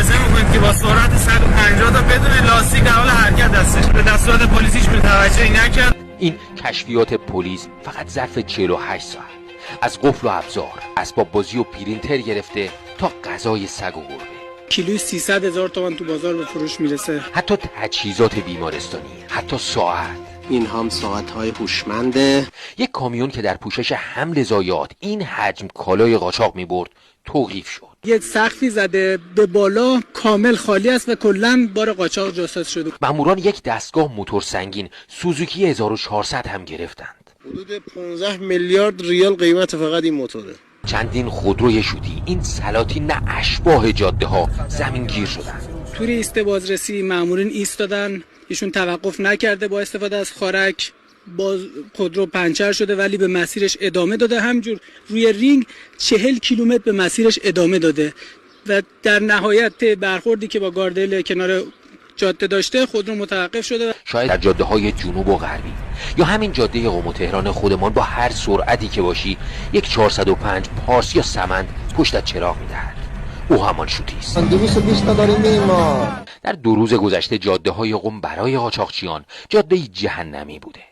ملاحظه میکنید که با سرعت 150 تا بدون لاستیک در حال حرکت هستش. به دستورات پلیسیش توجهی نکرد. این کشفیات پلیس فقط ظرف 48 ساعت از قفل و ابزار، اسباب بازی و پرینتر گرفته تا غذای سگ و گربه، کیلوی 300,000 تومان تو بازار به فروش میرسه. حتی تجهیزات بیمارستانی، حتی ساعت. این هم ساعت‌های هوشمنده. یک کامیون که در پوشش حمل ضایعات این حجم کالای قاچاق می‌برد توقیف شد. یک سقفی زده به بالا کامل خالی است و کلاً بار قاچاق جاساز شده. ماموران یک دستگاه موتور سنگین سوزوکی 1400 هم گرفتند. حدود 15 میلیارد ریال قیمت فقط این موتوره. چندین خودروی شوتی، این سلاطین نه اشباح جاده ها زمین گیر شدن. توی ایست بازرسی مامورین ایستادن، ایشون توقف نکرده، با استفاده از خارک باز خودرو پنچر شده ولی به مسیرش ادامه داده. همجور روی رینگ 40 کیلومتر به مسیرش ادامه داده و در نهایت برخوردی که با گاردل کنار جاده داشته خودرو متوقف شده. شاید در جاده های جنوب و غربی یا همین جاده قم و تهران خودمان با هر سرعتی که باشی یک 405 پارس یا سمند پشتت چراغ میدهد. او همان شوتی است. 220 تا داریم می‌مار. در 2 روز گذشته جاده های قم برای قاچاقچیان جاده جهنمی بوده.